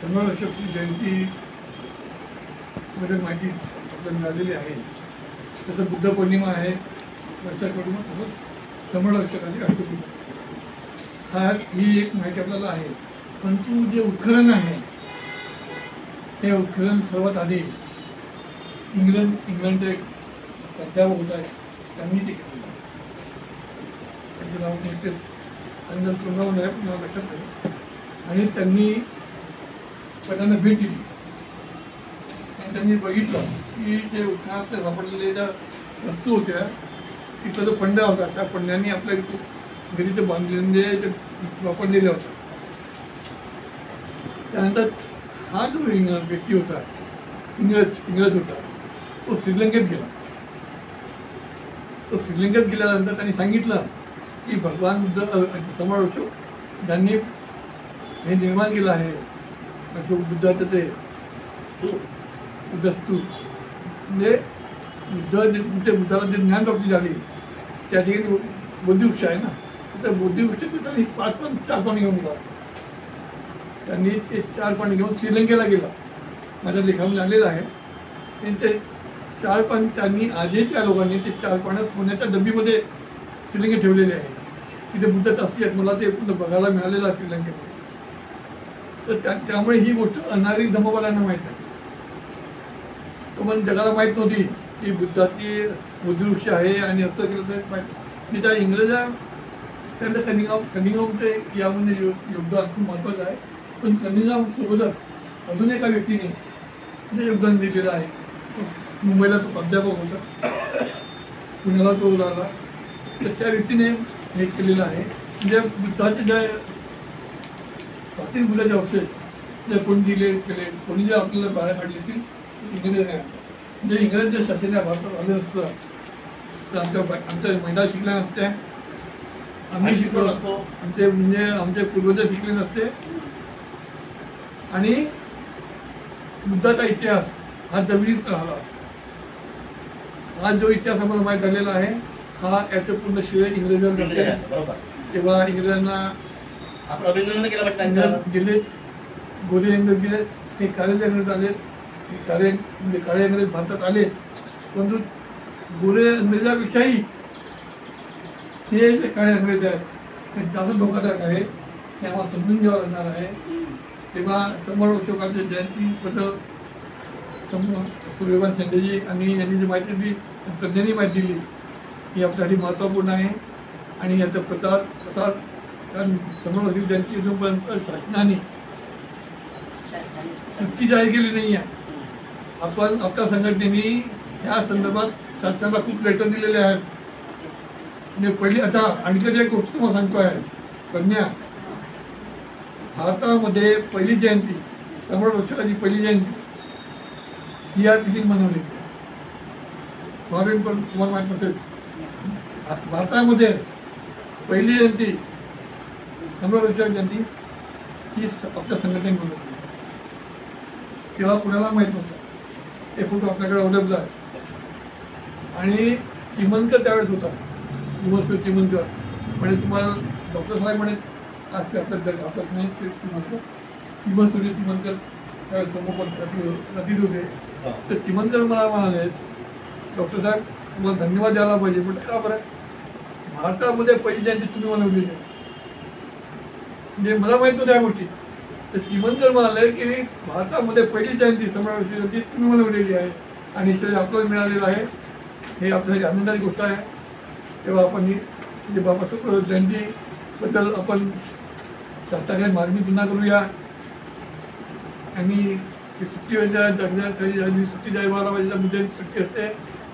समवर्षक जयंती मध्ये माहिती आपल्याला मिळालेली आहे. तसं बुद्ध पौर्णिमा आहे, वर्षाकडून तसंच समवर्षकाची अष्टमी ही एक माहिती आपल्याला आहे. परंतु जे उत्खनन आहे हे उत्खनन सर्वात आधी इंग्लंडचे एक प्राध्यापक होत आहे, त्यांनी ते केलेलं आहे. त्यांचं नाव निश्चित त्यांचं तोंडावर आहे, पण नाव लक्षात नाही. आणि त्यांनी पहिल्यांदा भेट दिली आणि त्यांनी बघितलं की जे उत्खनात सापडलेल्या ज्या वस्तू होत्या तिथला जो पंडा होता त्या पंड्यांनी आपल्या घरी ते बांधलेले ते वापरलेले होते. त्यानंतर हा जो व्यक्ती होता इंग्रज होता तो श्रीलंकेत गेला. तो श्रीलंकेत गेल्यानंतर त्यांनी सांगितलं की भगवान बुद्ध समवर्षक ज्यांनी हे निर्माण केलं आहे अशोक बुद्धाचं ते बुद्धस्तूप म्हणजे बुद्धाला जे ज्ञानप्राप्ती झाली त्या ठिकाणी बोधिवृक्ष आहे ना, त्या बोधिवृक्षाचे त्यांनी 4 पाणी घेऊन गेला. त्यांनी ते 4 पाणी घेऊन श्रीलंकेला गेला. माझ्या लेखामध्ये आलेलं आहे. आणि ते 4 पाणी त्यांनी आजही त्या लोकांनी ते 4 पाण्या सोन्याच्या डब्बीमध्ये श्रीलंकेत ठेवलेले आहे. तिथे बुद्ध असती आहेत, मला ते बघायला मिळालेलं आहे श्रीलंकेमध्ये. तर त्यामुळे ही गोष्ट अनागरिक धम्मपालांना माहीत आहे. तो पण जगाला माहीत नव्हती की बुद्धाची बोधिवृक्ष आहे आणि असं केलं तर माहीत. मी त्या इंग्रजा त्यांचं कनिंगहामचे यामध्ये योगदान खूप महत्त्वाचं आहे. पण कनिंगहामसोबतच अजून एका व्यक्तीने जे योगदान दिलेलं आहे. मुंबईला तो प्राध्यापक होता, पुण्याला तो राहिला. तर त्या व्यक्तीने हे केलेलं आहे. म्हणजे बुद्धाचे जे प्राचीन बुद्धाचे अवशेष जे कोणी दिले केले, कोणी जे आपल्याला बाहेर काढले असेल इंग्रज नाही. म्हणजे इंग्रज जे शासन या भारतात आले असतं तर आमच्या महिला शिकल्या नसत्या, आम्ही शिकलो नसतो, आमचे पूर्वज शिकले नसते. आणि बुद्धाचा इतिहास हा जमिनीत राहिला असतो. हा जो इतिहास आम्हाला माहीत झालेला आहे हा याचं पूर्ण श्रेय इंग्रजांना. तेव्हा इंग्रजांना गेले, गोरे इंग्रज गेले, हे काळे इंग्रज आले, काळे इंग्रज भारतात आले. परंतु गोरे इंग्रजापेक्षाही हे जे काळे इंग्रज आहेत हे जास्त धोकादायक आहे. हे आम्हाला समजून घ्यावं लागणार आहे. तेव्हा समवर्षकाच्या जयंतीबद्दल सूर्यकांत शिंदेजी आणि यांनी जी माहिती दिली, तज्ञांनी माहिती दिली ही आपल्यासाठी महत्त्वपूर्ण आहे. आणि याचा प्रसार कारण समवर्षक जयंती अजूनपर्यंत शासनाने सुट्टी जाहीर केली नाही आहे. आपण आपल्या संघटनेने या संदर्भात शासनाला खूप लेटर दिलेले आहेत. म्हणजे पहिली आता आणखी एक गोष्ट तुम्हाला सांगतो आहे, कन्या भारतामध्ये पहिली जयंती समवर्षकाची पहिली जयंती CRPC मनवली. फॉरेन पण तुम्हाला माहीत नसेल, भारतामध्ये पहिली जयंती समवर्षक जयंती ही आपल्या संघटनेने मनवली. तेव्हा कुणाला माहीत नसतं. ते फोटो आपल्याकडे अवेलेबल आहे. आणि चिमनकर त्यावेळेस होता, चिमनकर म्हणजे तुम्हाला डॉक्टर साहेब म्हणे आज ते आपल्या हातात नाही. ते चिमनसूर्य चिमनकर त्यावेळेस प्रमुख होते. तर चिमनकर मला म्हणाले डॉक्टर साहेब तुम्हाला धन्यवाद द्यायला पाहिजे. पण का बरं, भारतामध्ये पहिली जयंती तुम्ही मनवलेली आहे. म्हणजे मला माहीत नव्हत्या या गोष्टी. तर चिमनकर म्हणाले की भारतामध्ये पहिली जयंती समवर्षक जयंती तुम्ही मनवलेली आहे आणि श्रेय आपल्याला मिळालेलं आहे. हे आपल्यासाठी आनंदाची गोष्ट आहे. तेव्हा आपण ही जे बाबासाहेब जयंतीबद्दल आपण शासनाकडे मागणी पुन्हा करूया. आणि सुट्टी जगण्याची सुट्टी जाहीर व्हायला पाहिजे. मुद्द्याची सुट्टी असते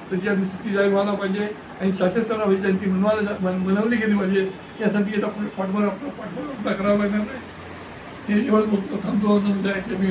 त्याची आधी सुट्टी जाहीर व्हायला पाहिजे. आणि शासनाला जयंती मनवली गेली पाहिजे. यासाठी आपण पाठबळ करावा लागणार नाही. हे एवढं थांबतो मी